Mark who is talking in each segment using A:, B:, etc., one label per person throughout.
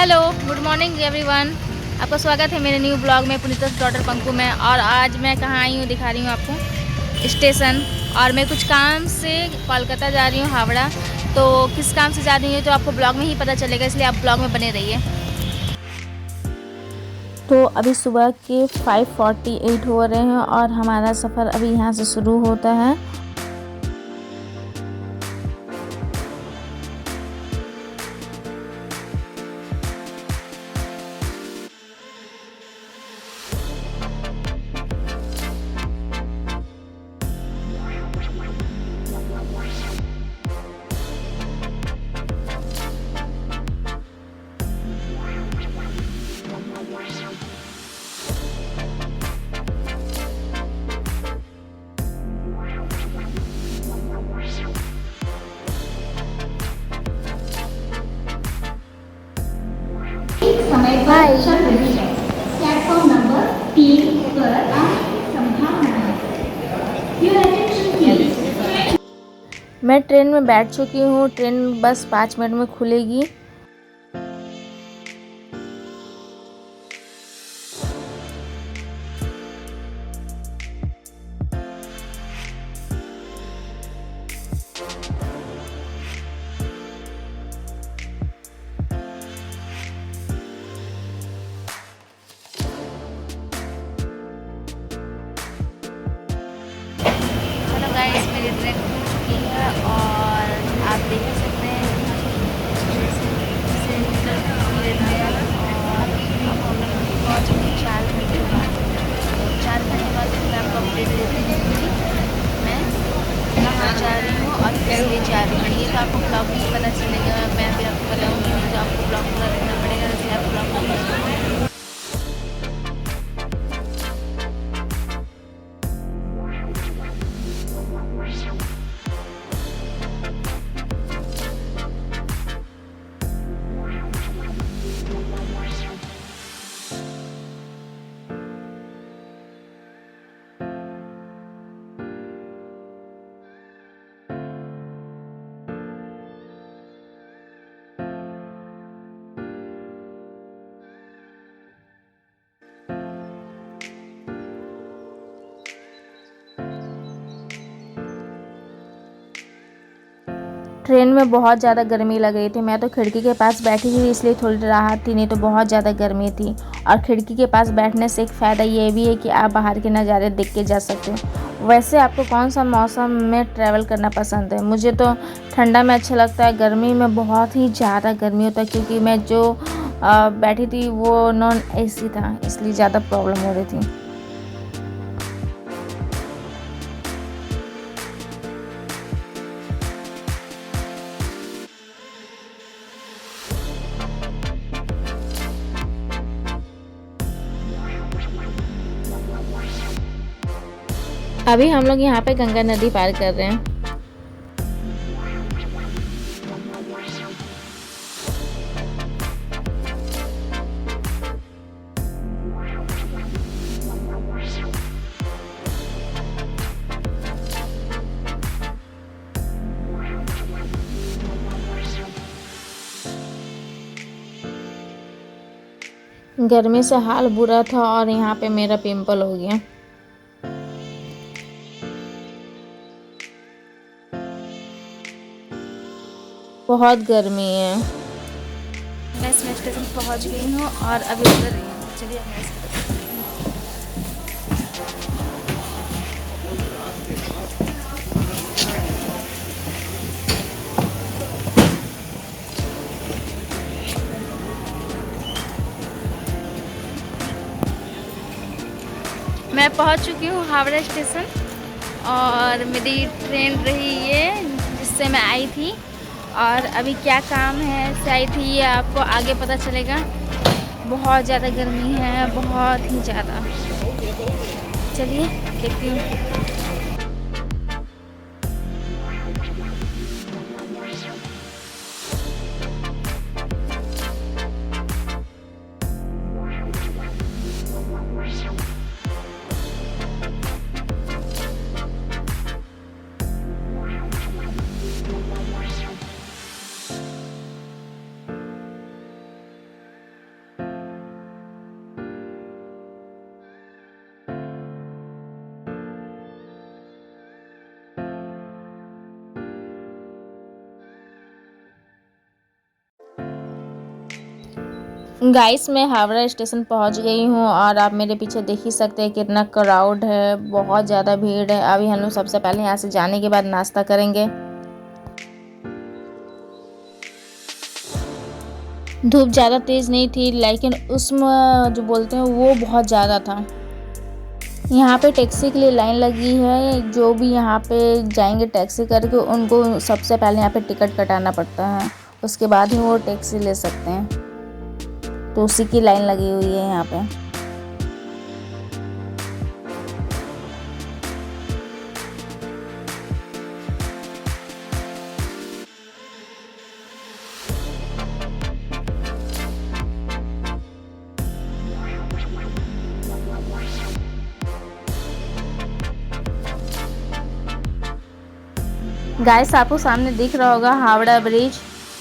A: Hello, good morning everyone. आपका स्वागत है मेरे न्यू ब्लॉग में पुनीता's डॉटर पंकु में। और आज मैं कहाँ आई हूँ दिखा रही हूँ आपको, स्टेशन। और मैं कुछ काम से कोलकाता जा रही हूँ, हावड़ा। तो किस काम से जा रही हूँ तो आपको ब्लॉग में ही पता चलेगा, इसलिए आप ब्लॉग में बने रहिए। तो अभी सुबह के 5:48 हो रहे हैं और हमारा सफ़र अभी यहाँ से शुरू होता है।
B: समय पर चल रही है। प्लेटफॉर्म नंबर 3 पर आने की संभावना है। Your attention please.
A: मैं ट्रेन में बैठ चुकी हूँ। ट्रेन बस 5 मिनट में खुलेगी। गाइस, मेरी ट्रेन खुल चुकी है और आप देख ही सकते हैं और 4 घंटे के बाद 4 घंटे बाद मैं आपको अपडेट देती हूँ मैं कहाँ जा रही हूँ और किस लिए जा रही हूँ। ये तो आपको ब्लॉग में ही पता चलेगा। मैं अभी आपको बताऊँगी नहीं, तो आपको ब्लॉग पूरा देखना पड़ेगा, इसलिए आप ब्लॉग में। ट्रेन में बहुत ज़्यादा गर्मी लग रही थी। मैं तो खिड़की के पास बैठी थी, इसलिए थोड़ी राहत थी, नहीं तो बहुत ज़्यादा गर्मी थी। और खिड़की के पास बैठने से एक फ़ायदा ये भी है कि आप बाहर के नज़ारे देख के जा सकते हो। वैसे आपको कौन सा मौसम में ट्रैवल करना पसंद है? मुझे तो ठंडा में अच्छा लगता है। गर्मी में बहुत ही ज़्यादा गर्मी होता है, क्योंकि मैं जो बैठी थी वो नॉन AC था, इसलिए ज़्यादा प्रॉब्लम हो रही थी। अभी हम लोग यहाँ पे गंगा नदी पार कर रहे हैं। गर्मी से हाल बुरा था और यहाँ पे मेरा पिंपल हो गया। बहुत गर्मी है। मैं स्टेशन पहुँच गई हूँ और अभी उतर रही हूँ। चलिए मैं पहुँच चुकी हूँ हावड़ा स्टेशन। और मेरी ट्रेन रही ये जिससे मैं आई थी। और अभी क्या काम है से आई थी ये आपको आगे पता चलेगा। बहुत ज़्यादा गर्मी है, बहुत ही ज़्यादा। चलिए देखती हूँ। गाइस मैं हावड़ा स्टेशन पहुंच गई हूं और आप मेरे पीछे देख ही सकते हैं कितना क्राउड है, बहुत ज़्यादा भीड़ है। अभी हम लोग सबसे पहले यहां से जाने के बाद नाश्ता करेंगे। धूप ज़्यादा तेज़ नहीं थी, लेकिन उसमें जो बोलते हैं वो बहुत ज़्यादा था। यहाँ पे टैक्सी के लिए लाइन लगी है। जो भी यहाँ पे जाएंगे टैक्सी करके, उनको सबसे पहले यहाँ पे टिकट कटाना पड़ता है, उसके बाद ही वो टैक्सी ले सकते हैं। तो उसी की लाइन लगी हुई है यहाँ पे। गाइस आपको सामने दिख रहा होगा हावड़ा ब्रिज,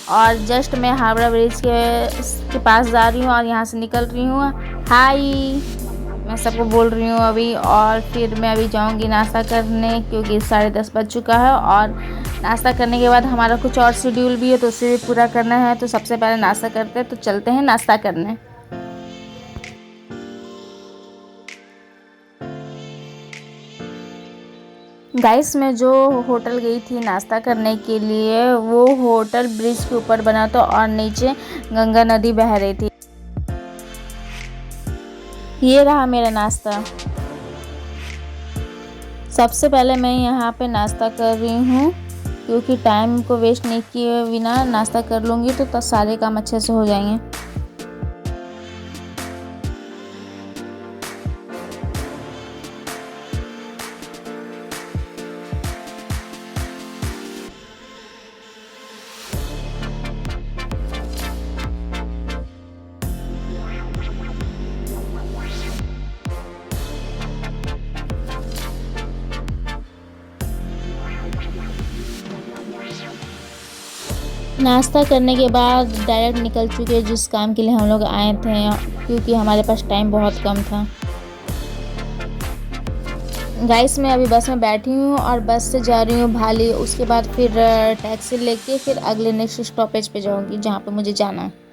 A: और जस्ट मैं हावड़ा ब्रिज के पास जा रही हूँ और यहाँ से निकल रही हूँ। हाय, मैं सबको बोल रही हूँ अभी। और फिर मैं अभी जाऊँगी नाश्ता करने, क्योंकि 10:30 बज चुका है। और नाश्ता करने के बाद हमारा कुछ और शेड्यूल भी है, तो उसे भी पूरा करना है। तो सबसे पहले नाश्ता करते हैं, तो चलते हैं नाश्ता करने। गाइस मैं जो होटल गई थी नाश्ता करने के लिए, वो होटल ब्रिज के ऊपर बना था और नीचे गंगा नदी बह रही थी। ये रहा मेरा नाश्ता। सबसे पहले मैं यहाँ पे नाश्ता कर रही हूँ, क्योंकि टाइम को वेस्ट नहीं किए बिना नाश्ता कर लूँगी तो सारे काम अच्छे से हो जाएंगे। नाश्ता करने के बाद डायरेक्ट निकल चुके हैं जिस काम के लिए हम लोग आए थे, क्योंकि हमारे पास टाइम बहुत कम था। गाइस मैं अभी बस में बैठी हूँ और बस से जा रही हूँ भाली। उसके बाद फिर टैक्सी लेके फिर अगले नेक्स्ट स्टॉपेज पे जाऊँगी जहाँ पे मुझे जाना है।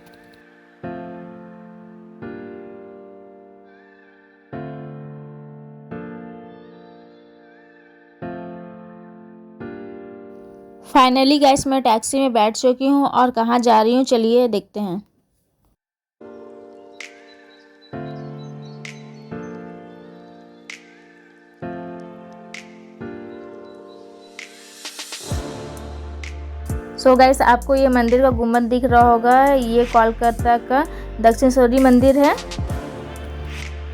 A: फाइनली गाइस मैं टैक्सी में बैठ चुकी हूँ और कहाँ जा रही हूँ चलिए देखते हैं। सो गाइस आपको ये मंदिर का गुम्बद दिख रहा होगा, ये कोलकाता का दक्षिणेश्वरी मंदिर है।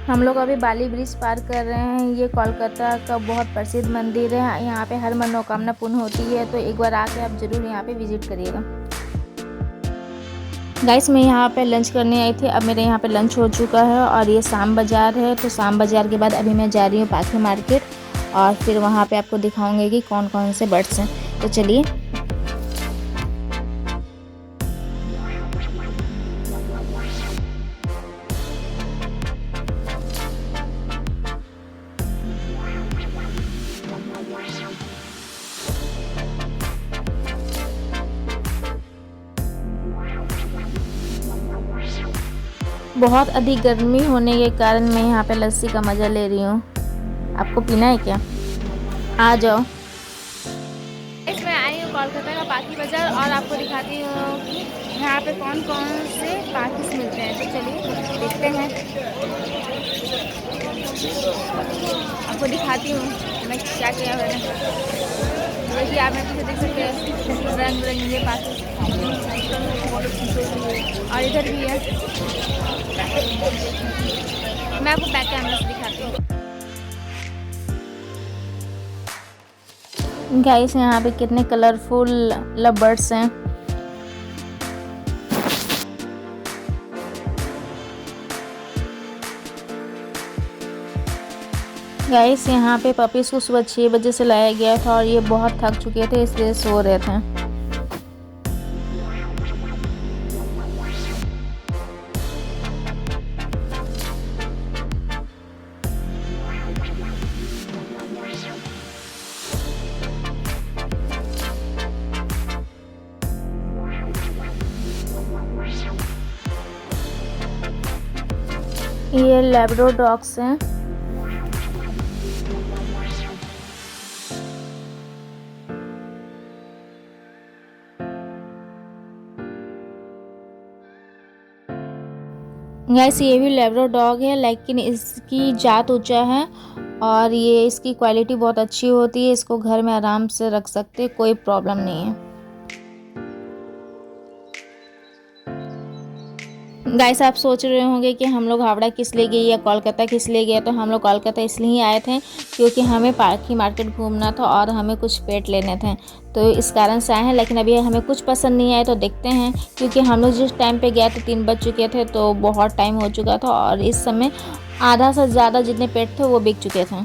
A: हम लोग अभी बाली ब्रिज पार कर रहे हैं। ये कोलकाता का बहुत प्रसिद्ध मंदिर है। यहाँ पे हर मनोकामना पूर्ण होती है, तो एक बार आके आप ज़रूर यहाँ पे विजिट करिएगा। गाइस मैं यहाँ पे लंच करने आई थी। अब मेरे यहाँ पे लंच हो चुका है और ये शाम बाज़ार है। तो शाम बाज़ार के बाद अभी मैं जा रही हूँ पाखी मार्केट, और फिर वहाँ पे आपको दिखाऊंगी कि कौन कौन से बर्ड्स हैं। तो चलिए। बहुत अधिक गर्मी होने के कारण मैं यहाँ पे लस्सी का मज़ा ले रही हूँ। आपको पीना है क्या? आ जाओ। मैं आई हूँ कोलकाता का पाखी बाज़ार और आपको दिखाती हूँ कि यहाँ पे कौन कौन से पाखिस मिलते हैं। तो चलिए देखते हैं। आपको दिखाती हूँ मैं क्या किया मैंने। देखिए आप मैं पीछे देख सकते हैं रंग बिरंगे पाखिस, और इधर भी है। मैं आपको बैक कैमरा से दिखाती हूँ। गाइस यहाँ पे कितने कलरफुल लव बर्ड्स हैं। गाइस यहाँ पे पपीज़ को सुबह 6 बजे से लाया गया था और ये बहुत थक चुके थे, इसलिए सो रहे थे। ये लैब्राडोर डॉग्स हैं। गाइस ये भी लैब्राडोर डॉग है, लेकिन इसकी जात ऊंचा है और ये इसकी क्वालिटी बहुत अच्छी होती है। इसको घर में आराम से रख सकते, कोई प्रॉब्लम नहीं है। गाइस आप सोच रहे होंगे कि हम लोग हावड़ा किस लिए गए या कोलकाता किस लिए गए, तो हम लोग कोलकाता इसलिए ही आए थे क्योंकि हमें पार्क की मार्केट घूमना था और हमें कुछ पेट लेने थे, तो इस कारण से आए हैं। लेकिन अभी हमें कुछ पसंद नहीं आए तो देखते हैं, क्योंकि हम लोग जिस टाइम पे गए थे 3 बज चुके थे, तो बहुत टाइम हो चुका था और इस समय आधा से ज़्यादा जितने पेट थे वो बिक चुके थे।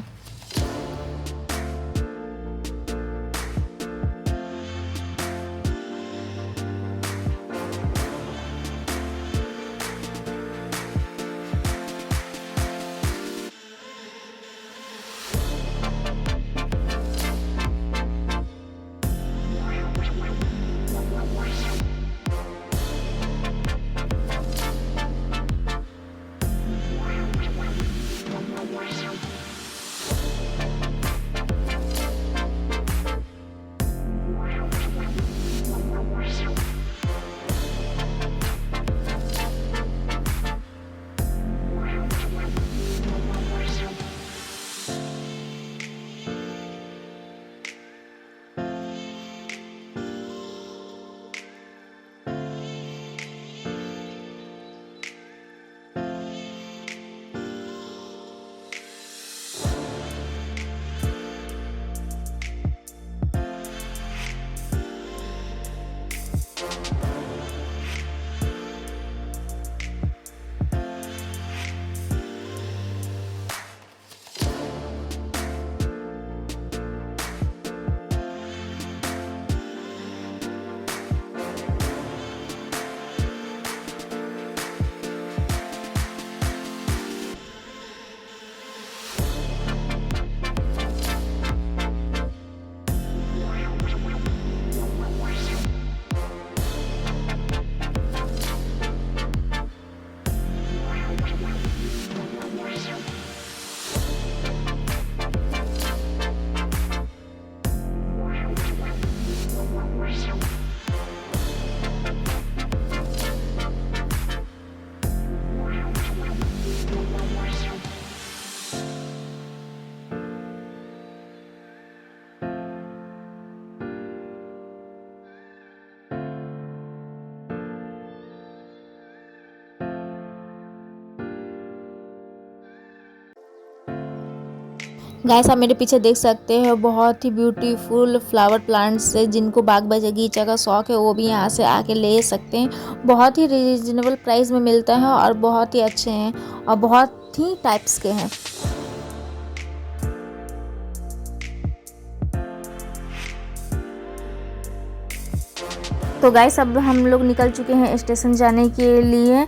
A: गाइस आप मेरे पीछे देख सकते हो बहुत ही ब्यूटीफुल फ्लावर प्लांट्स है। जिनको बाग बगीचा का शौक है वो भी यहाँ से आके ले सकते हैं। बहुत ही रीजनेबल प्राइस में मिलता है और बहुत ही अच्छे हैं और बहुत ही टाइप्स के हैं। तो गाइस अब हम लोग निकल चुके हैं स्टेशन जाने के लिए।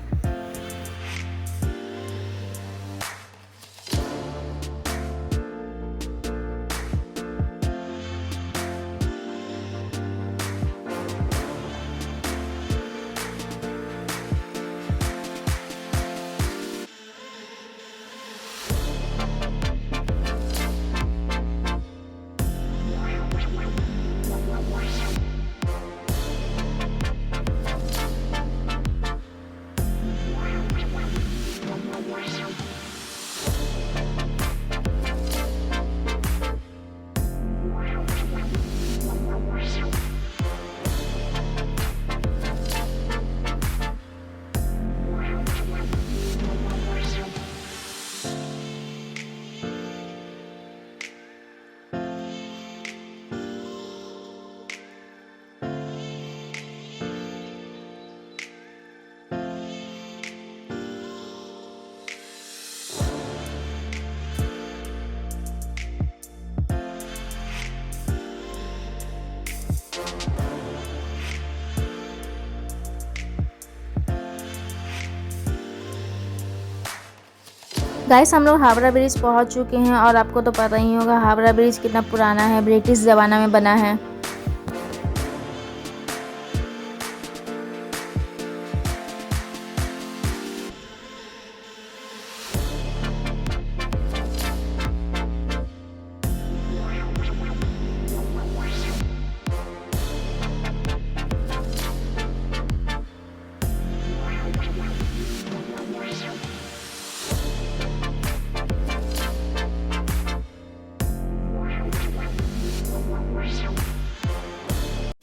A: गाइस हम लोग हावड़ा ब्रिज पहुंच चुके हैं और आपको तो पता ही होगा हावड़ा ब्रिज कितना पुराना है, ब्रिटिश ज़माना में बना है।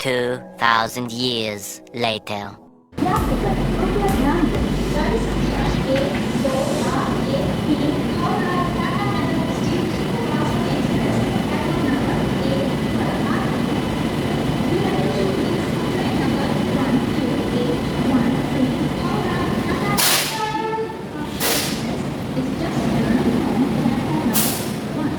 C: 2,000 years later.
B: यात्रीगण कृपया ध्यान दें गाड़ी संख्या 1, 2, 4, 1, 3 हावड़ा टाटा नगर स्टेशन के पास एक्सप्रेस प्लेटफॉर्म नंबर 1 पर आ रही है। Your attention please. Train number 12813 Howrah Tata is just turning on platform number 1.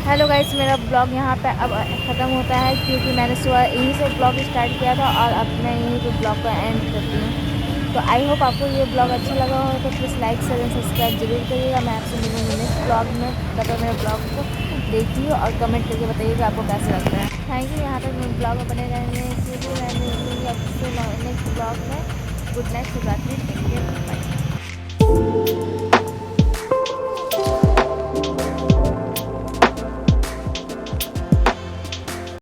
A: Hello guys, मेरा ब्लॉग यहाँ पे अब ख़त्म होता है क्योंकि मैंने सुबह यहीं से ब्लॉग स्टार्ट किया था और अब मैं यहीं पे ब्लॉग को एंड करती हूँ। तो आई होप आपको ये ब्लॉग अच्छा लगा हो तो please like share and subscribe जरूर करिएगा। मैं आपसे मिलूँगी नेक्स्ट ब्लॉग में। तब तक मेरे ब्लॉग को देखिए और कमेंट करके बताइए कि आपको कैसा लगता है। थैंक यू यहाँ तक मेरे ब्लॉग में बने रहने के लिए। मैं मिलूँगी आपसे नेक्स्ट ब्लॉग में। गुड नाइट, शुभ रात्रि, टेक केयर, बाय।